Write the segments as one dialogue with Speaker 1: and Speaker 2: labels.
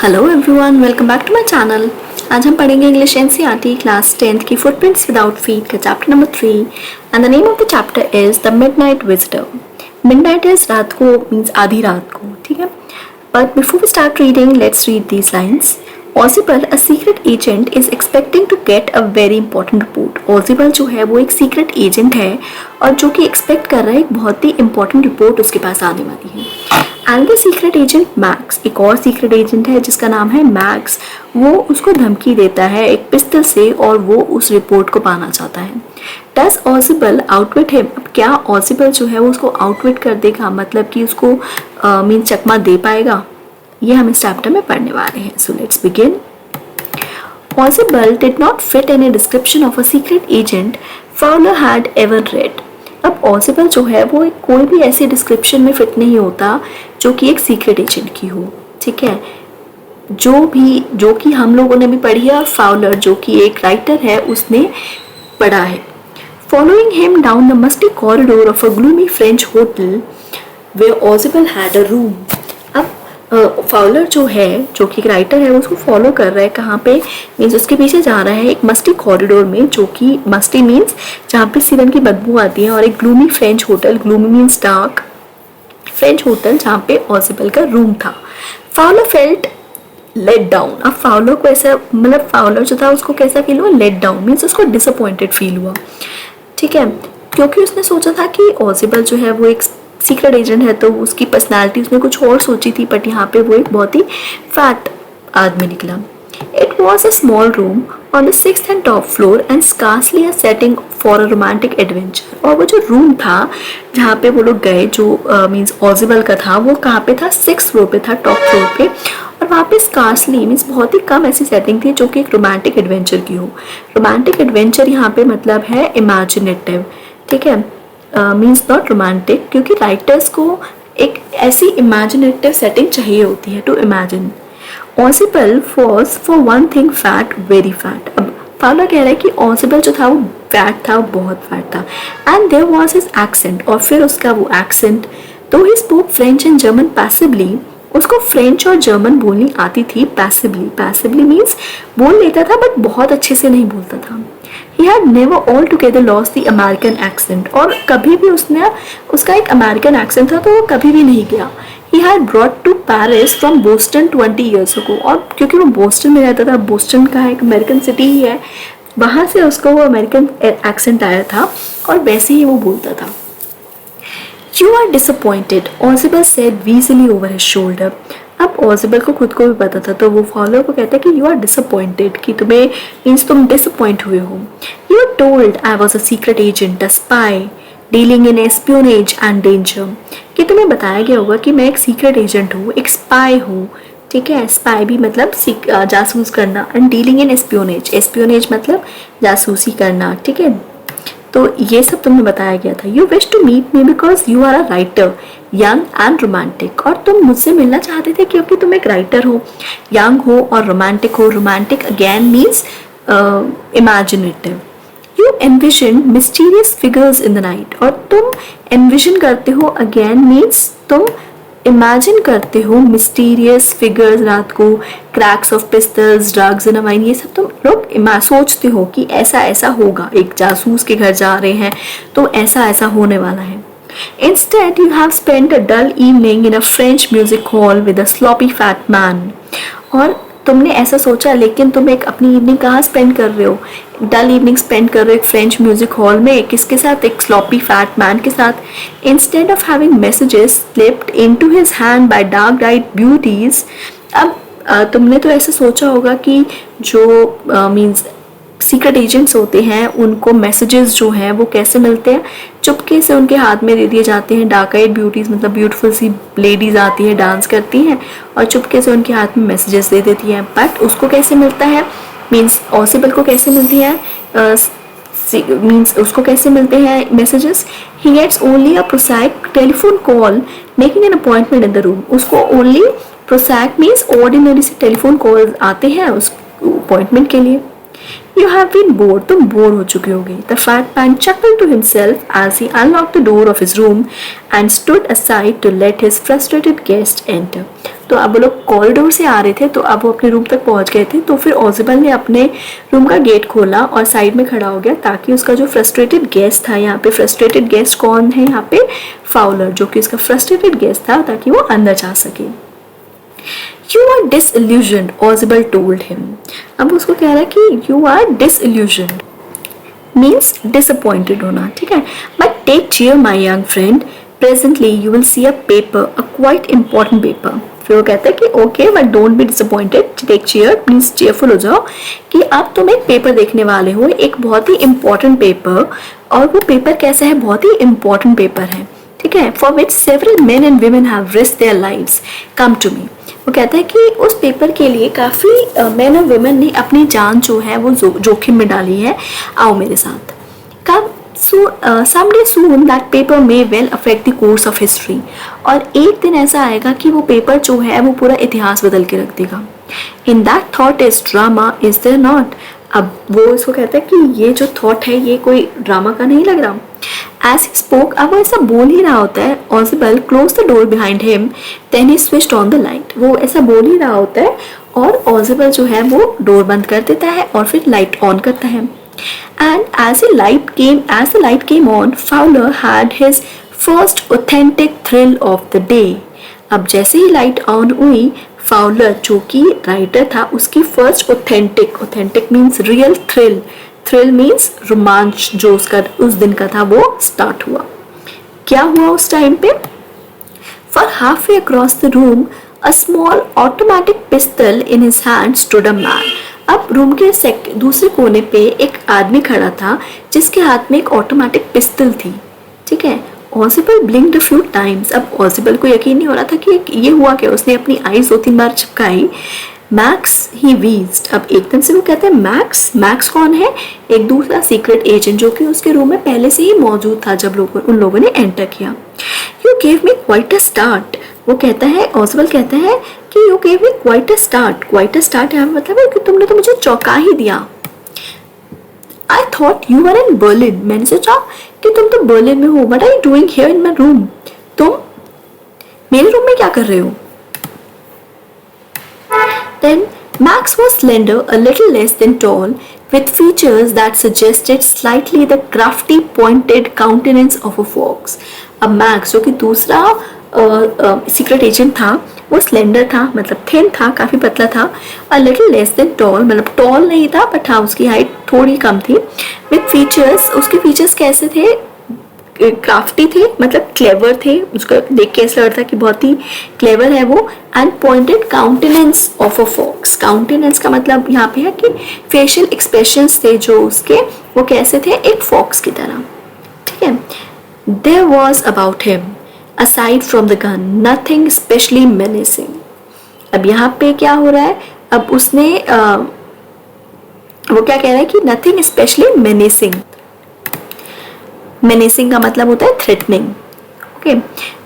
Speaker 1: Hello everyone, welcome back to my channel. आज हम पढ़ेंगे इंग्लिश एनसीईआरटी क्लास 10th की फुटप्रिंट्स विदाउट फीट का chapter number 3 and the name of the chapter is the midnight visitor. Midnight is रात को means आधी रात को, ठीक है। But before we start reading, let's read these lines. Ausable, a secret agent, is expecting to get a very important report. Ausable जो है वो एक सीक्रेट एजेंट है और जो कि एक्सपेक्ट कर रहा है एक बहुत ही इंपॉर्टेंट रिपोर्ट उसके पास आने वाली है। And the secret agent max, एक और सीक्रेट एजेंट है जिसका नाम है मैक्स, वो उसको धमकी देता है एक पिस्टल से और वो उस रिपोर्ट को पाना चाहता है। डज ऑजिबल आउटविट हिम, अब क्या ऑजिबल जो है वो उसको आउटविट कर देगा, मतलब कि उसको मीन चकमा दे पाएगा, ये हम इस चैप्टर में पढ़ने वाले हैं। So let's begin. Ausable did not fit in a description of a secret agent Fowler had ever read. अब ऑजिबल जो है वो कोई भी ऐसी डिस्क्रिप्शन में फिट नहीं होता जो कि एक सीक्रेट एजेंट की हो, ठीक है। जो कि हम लोगों ने भी पढ़ी है और फाउलर जो कि एक राइटर है उसने पढ़ा है। Following him down the musty corridor of a gloomy French hotel where Ausable had a room. अब फाउलर जो है, जो कि एक राइटर है, उसको फॉलो कर रहा है कहाँ पे, मीन्स उसके पीछे जा रहा है एक मस्टी कॉरिडोर में, जो कि मस्टी मीन्स जहाँ पे सीरन की बदबू आती है, और एक gloomy French hotel, gloomy means dark, French hotel जहाँ पे ऑजिबल का रूम था। Fowler felt let down. अब फाउलर को ऐसा, मतलब फाउलर जो था उसको कैसा फील हुआ, लेट डाउन मीन्स उसको डिसअपॉइंटेड फील हुआ, ठीक है, क्योंकि उसने सोचा था कि ऑजिबल जो है वो एक सीक्रेट एजेंट है तो उसकी पर्सनालिटी उसने कुछ और सोची थी, बट यहाँ पे वो एक बहुत ही फैट आदमी निकला। It was a small room on the 6th and top floor and scarcely a setting for a romantic adventure। और वो जो रूम था जहाँ पे वो लोग गए, जो मीन्स ऑजिबल का था, वो कहाँ पे था, 6th floor पे था, टॉप फ्लोर पे, और वहाँ पे स्कार्सली मीन्स बहुत ही कम ऐसी सेटिंग थी जो कि एक रोमांटिक एडवेंचर की हो। रोमांटिक एडवेंचर यहाँ पे मतलब है इमेजिनेटिव, ठीक है, मीन्स नॉट रोमांटिक, क्योंकि राइटर्स को एक ऐसी इमेजिनेटिव सेटिंग चाहिए होती है to imagine. Ausable was for one thing fat, very fat. अब फाउलर कह रहा है कि ऑजिबल जो था वो फैट था, वो बहुत फैट था। And there was his accent, और फिर उसका वो एक्सेंट, तो he spoke French and German passively, उसको फ्रेंच और जर्मन बोलनी आती थी पैसिवली। पैसिवली मीन्स बोल लेता था बट बहुत अच्छे से नहीं बोलता था। He had never altogether lost the American accent, और कभी भी उसका एक अमेरिकन एक्सेंट था तो वो कभी भी नहीं गया। He had brought to Paris from Boston 20 years ago, और क्योंकि वो बोस्टन में रहता था, बोस्टन का एक अमेरिकन सिटी ही है, वहाँ से उसको वो अमेरिकन एक्सेंट आया था और वैसे ही वो बोलता था। You are disappointed, Ozibel said wheezily over his shoulder। अब ऑजिबल को खुद को भी पता था, तो वो फॉलोअर को कहता है कि यू आर डिसअपॉइंटेड, कि तुम्हें मीन्स तुम डिसअपॉइंट हुए हो। You are told I was a secret agent, a spy dealing in espionage and danger, कि तुम्हें बताया गया होगा कि मैं एक सीक्रेट एजेंट हूँ, एक स्पाई हूँ, ठीक है। स्पाई भी मतलब जासूस करना, and dealing in espionage, espionage मतलब जासूसी करना, ठीक है। तो ये सब तुम्हें बताया गया था। You wish to meet me because you are a writer young and romantic, और तुम मुझसे मिलना चाहते थे क्योंकि तुम एक राइटर हो, यंग हो और रोमांटिक हो। Romantic again means imaginative. You envision mysterious figures in the night, और तुम एनविजन करते हो, अगेन मीन्स तुम इमेजिन करते हो मिस्टीरियस फिगर्स, रात को cracks of pistols, drugs in a wine, ये सब तुम लोग सोचते हो कि ऐसा ऐसा होगा, एक जासूस के घर जा रहे हैं तो ऐसा ऐसा होने वाला है। Instead, you have spent a dull evening in a French music hall with a sloppy fat man। और तुमने ऐसा सोचा, लेकिन तुम एक अपनी इवनिंग कहाँ स्पेंड कर रहे हो, डल इवनिंग स्पेंड कर रहे हो एक फ्रेंच म्यूजिक हॉल में, किसके साथ, एक स्लॉपी फैट मैन के साथ। Instead of having messages slipped into his hand by dark eyed beauties. अब तुमने तो ऐसा सोचा होगा कि जो मीन्स सीक्रेट एजेंट्स होते हैं उनको मैसेजेस जो हैं वो कैसे मिलते हैं, चुपके से उनके हाथ में दे दिए जाते हैं। डार्क आइड ब्यूटीज मतलब ब्यूटीफुल सी लेडीज आती हैं, डांस करती हैं और चुपके से उनके हाथ में मैसेजेस दे देती हैं। बट उसको कैसे मिलता है, मीन्स ऑजिबल को कैसे मिलती है, मीन्स उसको कैसे मिलते हैं messages. He gets only a prosaic telephone call making an appointment in the room. उसको ओनली प्रोसैक मीन्स ऑर्डिनरी से टेलीफोन कॉल आते हैं उस अपॉइंटमेंट के लिए। You have been bored, तुम बोर हो चुके होगे। The fat man chuckled to himself as he unlocked the door of his room and stood aside to let his frustrated guest enter। तो अब वो लोग कॉरिडोर से आ रहे थे, तो अब वो अपने रूम तक पहुंच गए थे। तो फिर ऑजिबल ने अपने रूम का गेट खोला और साइड में खड़ा हो गया ताकि उसका जो फ्रस्ट्रेटेड गेस्ट था, यहाँ पे फ्रस्ट्रेटेड गेस्ट कौन है यहाँ पे, फाउलर, जो कि उसका फ्रस्ट्रेटेड गेस्ट था, ताकि वो अंदर जा सके। You are disillusioned, Ozibel told him. अब उसको कह रहा है कि you are disillusioned means disappointed होना, ठीक है। But take cheer, my young friend. Presently you will see a paper, a quite important paper. फिर वो कहता है कि okay, but don't be disappointed. Take cheer, please cheerful हो जाओ कि अब तुम एक पेपर देखने वाले हो, एक बहुत ही important पेपर। और वो पेपर कैसा है, बहुत ही important पेपर है, ठीक है। For which several men and women have risked their lives. Come to me. वो कहता है कि उस पेपर के लिए काफ़ी मैन और वुमेन ने अपनी जान जो है वो जोखिम में डाली है, आओ मेरे साथ। कब someday soon that paper may well affect the course of history. और एक दिन ऐसा आएगा कि वो पेपर जो है वो पूरा इतिहास बदल के रख देगा। In that thought is drama, is there not? अब वो इसको कहता है कि ये जो थॉट है ये कोई ड्रामा का नहीं लग रहा। As he spoke, अब वो ऐसा बोल ही रहा होता है, Ozibel closed the door behind him, then he switched on the light. वो ऐसा बोल ही रहा होता है और Ozibel जो है वो डोर बंद कर देता है और फिर लाइट ऑन करता है। And as the light came on, Fowler had his first authentic thrill of the day. अब जैसे ही लाइट ऑन हुई, फाउलर जो कि राइटर था उसकी first authentic means real thrill means रोमांच जो उसका उस दिन का था वो स्टार्ट हुआ। क्या हुआ उस टाइम पे? For half way across the room a small automatic pistol in his hand stood a man. अब रूम के दूसरे कोने पे एक आदमी खड़ा था जिसके हाथ में एक ऑटोमेटिक पिस्टल थी, ठीक है। Ozibel blinked a few times. अब Ozibel को यकीन नहीं हो रहा था कि ये हुआ क्या। उसने अपनी आईज 2-3 बार चिपकाई। मैक्स ही वीज्ड। अब एकदम से वो कहते हैं मैक्स कौन है? एक दूसरा सीक्रेट एजेंट जो कि उसके रूम में पहले से ही मौजूद था जब उन लोगों ने एंटर किया। You gave me quite a start. वो कहता है, Ozibel कहता है कि you gave me quite a start यहाँ मतलब है कि तुमने तो मुझे चौंका ही दिया। I thought you were in Berlin. मैंने सोचा कि तुम तो बर्लिन में हो। What are you doing here in my room? तुम मेरे रूम में क्या कर रहे हो? Then Max was slender, a little less than tall, with features that suggested slightly the crafty, pointed countenance of a fox. अब Max जो कि दूसरा सीक्रेट एजेंट था वो स्लेंडर था, मतलब थिन था, काफ़ी पतला था। A little less than tall, मतलब टॉल नहीं था बट हाँ उसकी हाइट थोड़ी कम थी। विथ फीचर्स, उसके फीचर्स कैसे थे? क्राफ्टी थे, मतलब क्लेवर थे। उसका देख के ऐसा लगता था कि बहुत ही क्लेवर है वो। And pointed countenance of a fox. Countenance का मतलब यहाँ पे है कि फेशियल एक्सप्रेशंस थे जो उसके, वो कैसे थे? एक फॉक्स की तरह, ठीक है। There was about him aside from the gun nothing especially menacing. अब यहाँ पे क्या हो रहा है? अब उसने वो क्या कह रहा है कि nothing especially menacing का मतलब होता है threatening. Okay.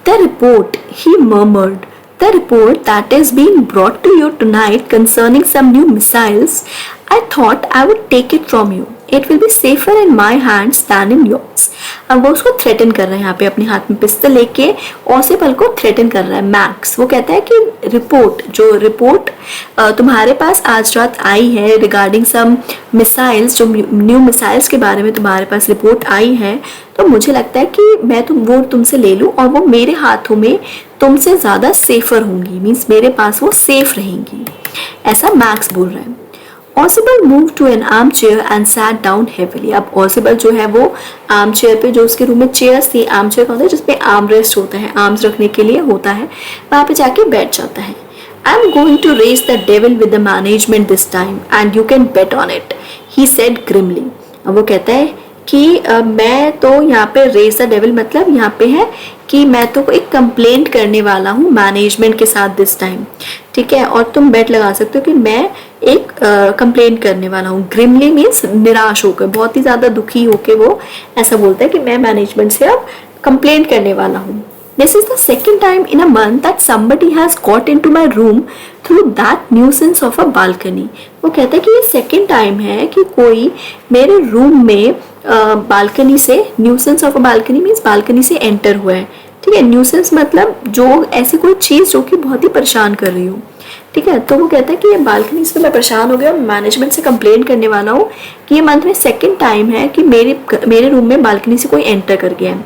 Speaker 1: The report, he murmured, the report that is being brought to you tonight concerning some new missiles, I thought I would take it from you. It will be safer in my hands than in yours. अब वो उसको threaten कर रहा है यहाँ पे, अपने हाथ में पिस्तल लेके Ozibel को थ्रेटन कर रहा है मैक्स। वो कहता है कि रिपोर्ट तुम्हारे पास आज रात आई है रिगार्डिंग सम मिसाइल्स, जो न्यू मिसाइल्स के बारे में तुम्हारे पास रिपोर्ट आई है, तो मुझे लगता है कि मैं वो तुमसे ले लूँ और वो मेरे हाथों में तुमसे ज़्यादा सेफर होंगी, मीन्स मेरे पास वो सेफ रहेंगी, ऐसा मैक्स बोल रहा है। Ozibel moved to an armchair and sat down heavily. अब Ozibel जो है वो आर्म चेयर पे, जो उसके रूम में चेयर्स थी, आर्म चेयर का होता है जिसपे आर्म रेस्ट होता है, आर्म्स रखने के लिए होता है, वहाँ पे जाके बैठ जाता है। I'm going to raise the devil with the management this time and you can bet on it, he said grimly. अब वो कहता है कि मैं तो यहाँ पे रेज द डेविल मतलब यहाँ पे है कि मैं तो एक कंप्लेंट करने वाला हूँ मैनेजमेंट के साथ दिस टाइम, ठीक है, और तुम बेट लगा सकते हो कि मैं एक कंप्लेंट करने वाला हूँ। ग्रिमली मीन्स निराश होकर, बहुत ही ज़्यादा दुखी होकर वो ऐसा बोलता है कि मैं मैनेजमेंट से अब कंप्लेंट करने वाला हूँ। This is the second time in a month that somebody has got into my room through that nuisance of a balcony. वो कहता है कि ये सेकेंड टाइम है कि कोई मेरे रूम में बालकनी से, nuisance of a balcony means balcony से एंटर हुआ है, ठीक ठीक है, न्यूसेंस मतलब जो ऐसी कोई चीज़ जो कि बहुत ही परेशान कर रही हो, ठीक है। तो वो कहता है कि ये बालकनी से मैं परेशान हो गया, मैनेजमेंट से कंप्लेन करने वाला हूँ कि ये मंथ में सेकंड टाइम है कि मेरे रूम में बालकनी से कोई एंटर कर गया है।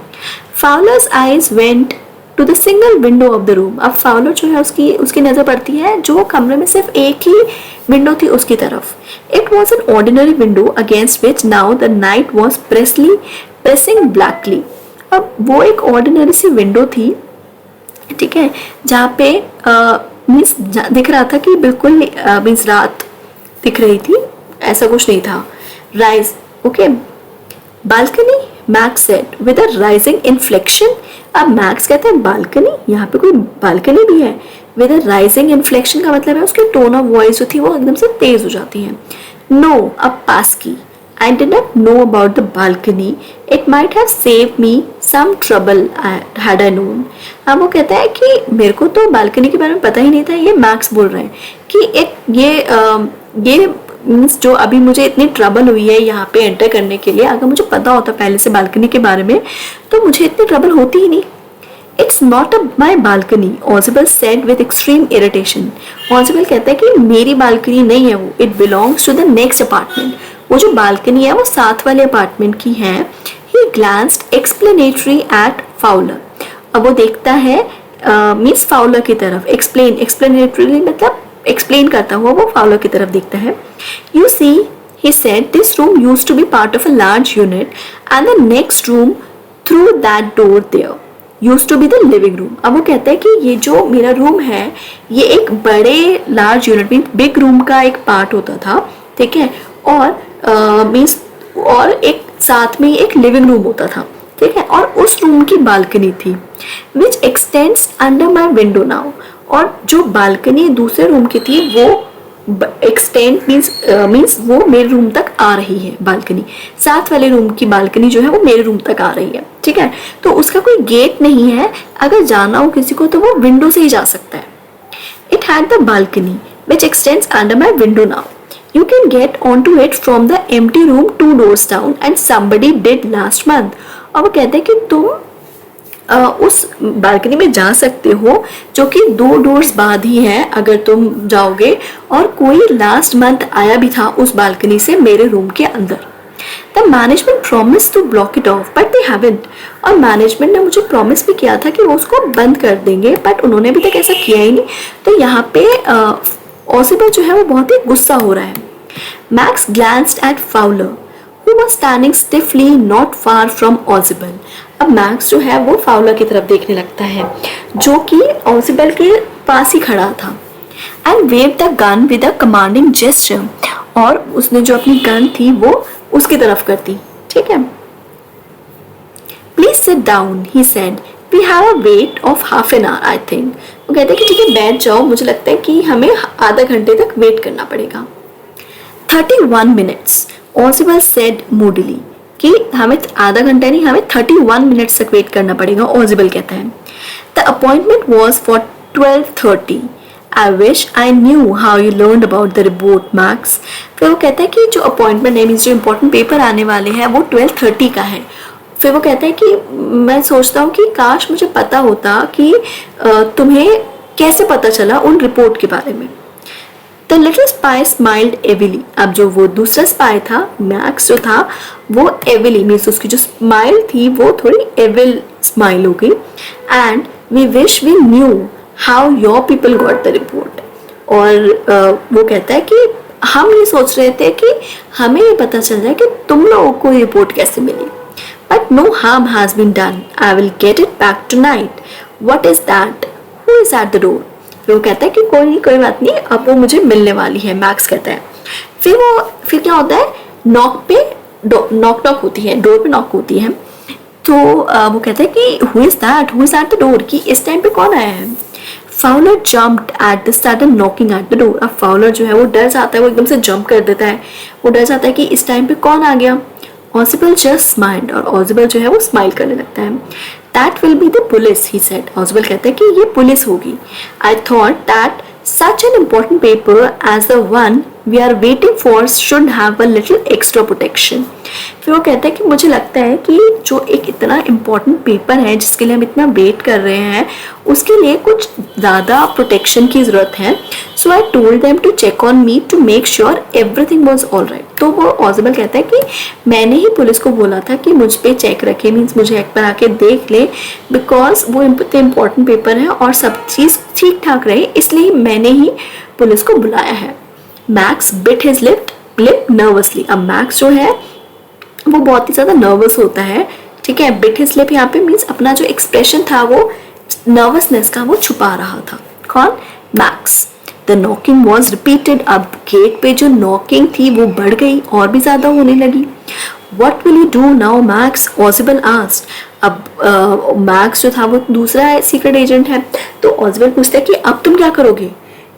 Speaker 1: Fowler's eyes went to the single window of the room. अब फाउलर जो है उसकी नज़र पड़ती है जो कमरे में सिर्फ एक ही विंडो थी उसकी तरफ। It was an ordinary window against which now the night was pressing blackly. अब वो एक ऑर्डिनरी सी विंडो थी, ठीक है, जहाँ पे मीन्स दिख रहा था कि बिल्कुल मीन्स रात दिख रही थी, ऐसा कुछ नहीं था। Rise, okay, balcony, max said with a rising inflection. अब मैक्स कहते हैं बालकनी, यहाँ पे कोई बालकनी भी है। विद अ राइजिंग इन्फ्लेक्शन का मतलब है उसकी टोन ऑफ वॉइस जो थी वो एकदम से तेज हो जाती है। नो, अब पास की। I did not know about the balcony. It might have saved me some trouble had I known. अब वो कहता है कि मेरे को तो बालकनी के बारे में पता ही नहीं था। ये मैक्स बोल रहे हैं कि एक ये मीन्स जो अभी मुझे इतनी ट्रबल हुई है यहाँ पे एंटर करने के लिए, अगर मुझे पता होता पहले से बालकनी के बारे में तो मुझे इतनी ट्रबल होती ही नहीं। It's not my balcony, Ozibel said with extreme irritation. Ozibel कहता है कि मेरी बालकनी नहीं है वो, it belongs to the next apartment. वो जो बालकनी है वो साथ वाले अपार्टमेंट की है। He glanced explanatory at Fowler. अब वो देखता है मीन्स फाउलर की तरफ। explanatory मतलब एक्सप्लेन करता हुआ वो फाउलर की तरफ देखता है। You see, he said, this room used to be part of a large unit and the next room through that door there used to be the living room. अब वो कहता है कि ये जो मेरा रूम है ये एक बड़े large unit mean big room का एक पार्ट होता था, ठीक है, और मीन्स और एक साथ में एक लिविंग रूम होता था, ठीक है, और उस रूम की बालकनी थी विच x tends under my window now. और जो बालकनी दूसरे रूम की थी वो एक्सटेंड मीन्स वो मेरे रूम तक आ रही है। बालकनी साथ वाले रूम की बालकनी जो है वो मेरे रूम तक आ रही है, ठीक है। तो उसका कोई गेट नहीं है, अगर जाना हो किसी को तो वो विंडो से ही जा सकता है। It had the balcony which x tends under my window now. You can get onto it from the empty room 2 doors down and somebody did last month. और वो कहते हैं कि तुम उस बालकनी में जा सकते हो जो कि 2 डोर्स बाद ही है अगर तुम जाओगे, और कोई लास्ट मंथ आया भी था उस बालकनी से मेरे रूम के अंदर। The management promised to block it off but they haven't. और मैनेजमेंट ने मुझे प्रॉमिस भी किया था कि वो उसको बंद कर देंगे, बट उन्होंने अभी तक ऐसा किया ही नहीं। तो यहाँ पे ऑजिबल जो है वो बहुत ही गुस्सा हो रहा है। Max glanced at Fowler, who was standing stiffly not far from Ozibel. अब मैक्स जो है वो फाउलर की तरफ देखने लगता है जो कि ऑजिबल के पास ही खड़ा था। And waved the gun with a commanding gesture. और उसने जो अपनी गन थी वो उसकी तरफ कर दी, ठीक है। Please sit down, he said. We have a wait of half an hour, I think. वो कहते हैं कि ठीक है बैठ जाओ, मुझे लगता है कि हमें आधा घंटे तक वेट करना पड़ेगा। 31 minutes, Ozibel said moodily. कि हमें आधा घंटा नहीं, हमें 31 मिनट्स तक वेट करना पड़ेगा, ऑजिबल कहता है। The appointment was for 12:30. I wish I knew how you learned about the report, Max. फिर वो कहता है कि जो अपॉइंटमेंट है मीन्स जो इम्पोर्टेंट पेपर आने वाले हैं वो 12:30 का है। फिर वो कहता है कि मैं सोचता हूँ कि काश मुझे पता होता कि तुम्हें कैसे पता चला उन रिपोर्ट के बारे में। The little spy smiled heavily. अब जो वो दूसरा स्पाई था मैक्स जो था वो एविली मीन्स उसकी जो स्माइल थी वो थोड़ी एविल स्माइल हो गई। And we wish we knew how your people got the report. और वो कहता है कि हम ये सोच रहे थे कि हमें ये पता चल जाए कि तुम लोगों को रिपोर्ट कैसे मिली। But no harm has been done, I will get it back tonight. What is that, who is at the door. फिर वो कहता है कि कोई बात नहीं, अब वो मुझे मिलने वाली है, मैक्स कहता है। फिर क्या होता है, नॉक होती है, डोर पे नॉक होती है। तो वो कहता है कि who is at the door, कि इस टाइम पे कौन आया है। Fowler jumped at the sudden knocking at the door. अब फाउलर जो है वो डर जाता है, वो एकदम से जंप कर देता है, वो डर जाता है कि इस टाइम पे कौन आ गया। ऑजिबल जस्ट स्माइल्ड, और ऑजिबल जो है वो स्माइल करने लगता है। That will be the police, he said. ऑजिबल कहता है कि ये पुलिस होगी। I thought that Such an important paper as the one we are waiting for should have a little extra protection. फिर वो कहता है कि मुझे लगता है कि जो एक इतना इम्पोर्टेंट पेपर है जिसके लिए हम इतना वेट कर रहे हैं उसके लिए कुछ ज़्यादा प्रोटेक्शन की ज़रूरत है. So I told them to check on me to make sure everything was all right. तो वो ऑजिबल कहता है कि मैंने ही पुलिस को बोला था कि मुझ पे चेक रखे, मीन्स मुझे एक बार आके देख ले, बिकॉज वो इम्पोर्टेंट पेपर है और सब चीज़ ठीक ठाक रहे, इसलिए मैंने ही पुलिस को बुलाया है. Max bit his lip nervously. अब मैक्स जो है वो बहुत ही ज़्यादा नर्वस होता है. ठीक है, बिट हिज लिप यहाँ पे मीन्स अपना जो एक्सप्रेशन था वो नर्वसनेस का वो छुपा रहा था. कौन? Max. The knocking was repeated. अब गेट पे जो नॉकिंग थी वो बढ़ गई और भी ज़्यादा होने लगी. What will you do now, Max? ऑजिबल asked. अब मैक्स जो था वो दूसरा सीक्रेट एजेंट है, तो ऑजिबल पूछता है कि अब तुम क्या करोगे?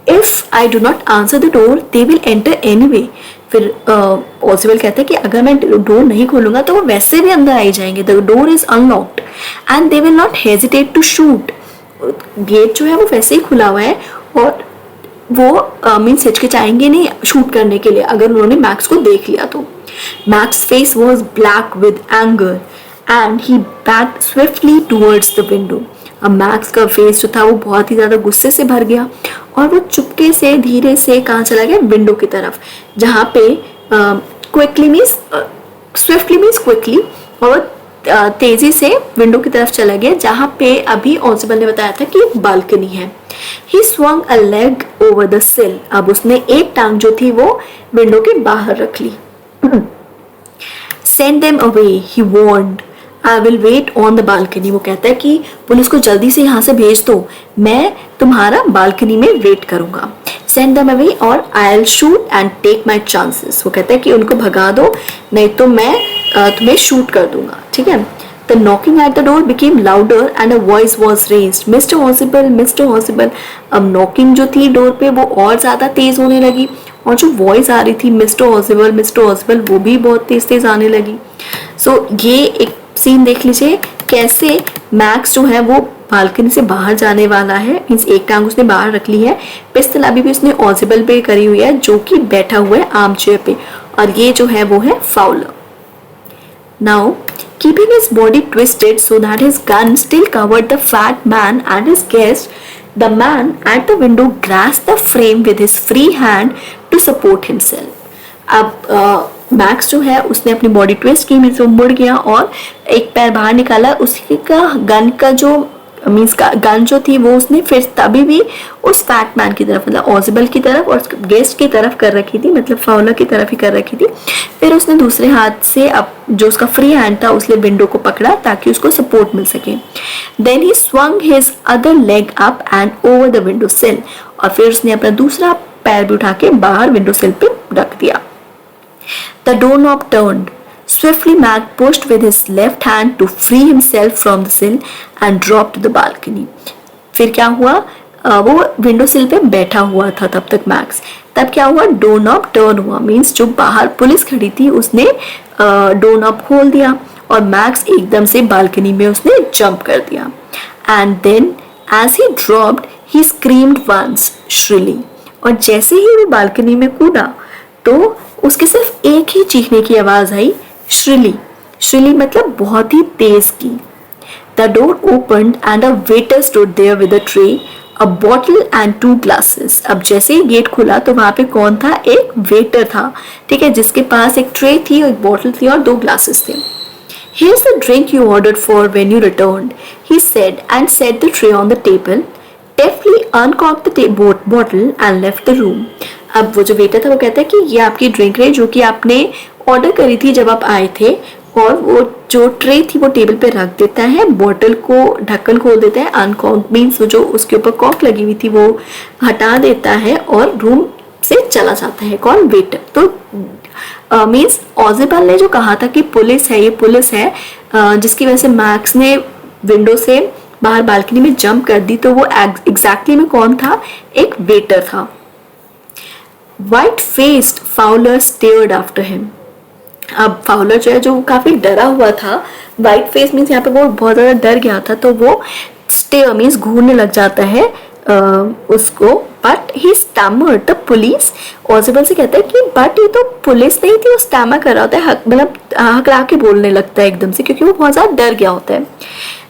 Speaker 1: If I do not answer the door they will enter anyway. फिर ऑजिबल कहता है कि अगर मैं डोर नहीं खोलूंगा तो वो वैसे भी अंदर आ ही जाएंगे. The door is unlocked and they will not hesitate to shoot. Gate जो है वो वैसे ही खुला हुआ है और वो मीन्स हिचकिचाएंगे नहीं शूट करने के लिए अगर उन्होंने मैक्स को देख लिया तो. Max face was black with anger and he backed swiftly towards the window. अब मैक्स का फेस जो था वो बहुत ही ज़्यादा गुस्से से भर गया और वो चुपके से धीरे से कहाँ चला गया? विंडो की तरफ, जहाँ पे quickly means swiftly means quickly, और तेज़ी से विंडो की तरफ चला गया जहाँ पे अभी ऑजिबल ने बताया था कि एक बालकनी है. He swung a leg over the sill. अब उसने एक टांग जो थी वो विंडो के बाहर रख ली. Send them away, he warned. I will wait on the balcony. वो कहता है कि पुलिस को जल्दी से यहाँ से भेज दो, मैं तुम्हारा बालकनी में वेट करूँगा. Send them away or I'll shoot and take my chances. वो कहता है कि उनको भगा दो नहीं तो मैं तुम्हें शूट कर दूंगा. ठीक है. The knocking at the door became louder and a voice was raised. Mr. Ausable, Mr. Ausable. अब knocking जो थी डोर पे वो और ज़्यादा तेज़ होने लगी और जो वॉइस आ रही थी मिस्टर ऑजिबल मिस्टर ऑजिबल वो भी बहुत तेज़ तेज़ आने लगी. सो ये एक सीन देख लीजिए कैसे मैक्स जो है वो बालकनी से बाहर जाने वाला है. मीन्स एक टांग उसने बाहर रख ली है, पिस्तल अभी भी उसने ऑजिबल पे करी हुई है जो कि बैठा हुआ है आर्म चेयर पे, और ये जो है वो है Fowler. Now, keeping his body twisted so that his gun still covered the fat man and his guest, the man at the window grasped the frame with his free hand to support himself. अब max जो है उसने अपनी body twist की, means वो मुड़ गया और एक पैर बाहर निकाला. उसी का गन का जो मीन्स गन जो थी वो उसने फिर तभी भी उस फैट मैन की तरफ, मतलब ऑजिबल की तरफ और गेस्ट की तरफ कर रखी थी, मतलब फाउलर की तरफ ही कर रखी थी. फिर उसने दूसरे हाथ से अब जो उसका फ्री हैंड था उसने विंडो को पकड़ा ताकि उसको सपोर्ट मिल सके. Then he swung his other leg up and over the window sill. और फिर उसने अपना दूसरा पैर भी उठा के बाहर विंडो सिल पे रख दिया. The door knob turned. Swiftly, Mac pushed with his left hand to free himself from the sill and dropped to the balcony. फिर क्या हुआ? वो विंडो सिल पे बैठा हुआ था तब तक मैक्स. तब क्या हुआ? डोर नॉब टर्न हुआ, मीन्स जो बाहर पुलिस खड़ी थी उसने डोर नॉब खोल दिया और मैक्स एकदम से बालकनी में उसने जंप कर दिया. And then as he dropped he screamed once shrilly. और जैसे ही वो बालकनी में कूदा तो उसके सिर्फ एक ही चीखने की आवाज आई, श्रिली. श्रिली मतलब बहुत ही तेज की. The door opened and a waiter stood there with a tray, a bottle and 2 glasses. अब जैसे ही गेट खुला तो वहां पे कौन था? एक वेटर था. ठीक है, जिसके पास एक ट्रे थी, एक बॉटल थी और 2 ग्लासेस थे. Here's the drink you ordered for when you returned, he said and set the tray on the table, deftly uncorked the bottle and left the room. अब वो जो वेटर था वो कहता है कि ये आपकी ड्रिंक है जो कि आपने ऑर्डर करी थी जब आप आए थे, और वो जो ट्रे थी वो टेबल पे रख देता है, बॉटल को ढक्कन खोल देता है, अनकॉर्क मीन्स जो उसके ऊपर कॉर्क लगी हुई थी वो हटा देता है और रूम से चला जाता है. कौन? वेटर. तो मीन्स ऑजिबल ने जो कहा था कि पुलिस है, ये पुलिस है, जिसकी वजह से मैक्स ने विंडो से बाहर बालकनी में जंप कर दी, तो वो एग्जैक्टली में कौन था? एक वेटर था. White faced Fowler stared after him. अब फाउलर जो है जो काफी डरा हुआ था, वाइट फेस मीन्स यहाँ पे वो बहुत ज्यादा डर गया था, तो वो स्टेयर मीन्स घूरने लग जाता है उसको, but he stammered the police. Ausable से कहता है कि बट ये तो पुलिस नहीं थी, वो स्टैमर कर रहा होता है, मतलब हकरा के बोलने लगता है एकदम से, क्योंकि वो बहुत ज़्यादा डर गया होता है।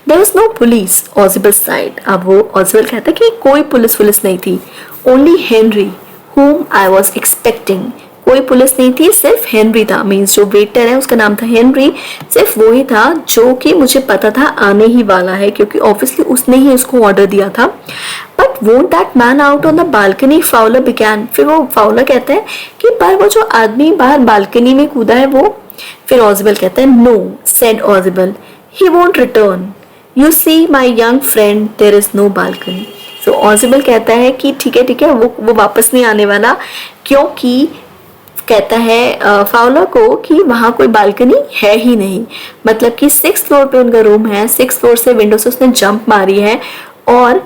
Speaker 1: There was no police Ausable side. अब वो ऑजिबल कहता है कि कोई पुलिस नहीं थी, only Henry whom I was expecting। कोई पुलिस नहीं थी, सिर्फ हेनरी था, मीन्स जो वेटर है उसका नाम था हेनरी, सिर्फ वही था जो कि मुझे पता था आने ही वाला है, क्योंकि ऑब्वियसली उसने ही उसको ऑर्डर दिया था। But won't that man out on the balcony, Fowler began। फिर वो फाउलर कहता है कि पर वो जो आदमी बाहर बालकनी में कूदा है वो। फिर ऑजिबल कहता है no, said Ausable, he won't return, you see my young friend, there is no balcony। तो ऑजिबल कहता है कि ठीक है वो वापस नहीं आने वाला, क्योंकि कहता है फाउलर को कि वहाँ कोई बालकनी है ही नहीं, मतलब कि 6th फ्लोर पे उनका रूम है, 6th फ्लोर से विंडो से उसने जंप मारी है, और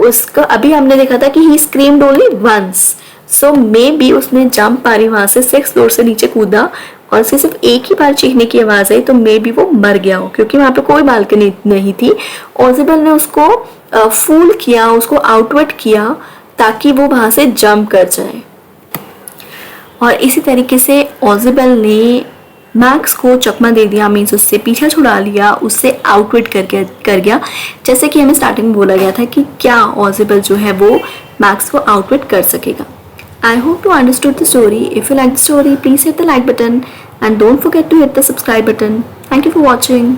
Speaker 1: उसका अभी हमने देखा था कि he screamed only once, so maybe उसने जंप मारी वहाँ से 6th फ्लोर से नीचे कूदा और उसकी सिर्फ एक ही बार चीखने की आवाज़ आई, तो मे बी वो मर गया हो, क्योंकि वहाँ पे कोई बालकनी नहीं थी। ऑजिबल ने उसको फूल किया, उसको आउटविट किया ताकि वो वहाँ से जंप कर जाए, और इसी तरीके से ऑजिबल ने मैक्स को चकमा दे दिया, मीन्स उससे पीछा छुड़ा लिया, उससे आउटविट कर गया, जैसे कि हमें स्टार्टिंग में बोला गया था कि क्या ऑजिबल जो है वो मैक्स को आउटविट कर सकेगा। I hope you understood the story. If you like the story, please hit the like button and don't forget to hit the subscribe button. Thank you for watching.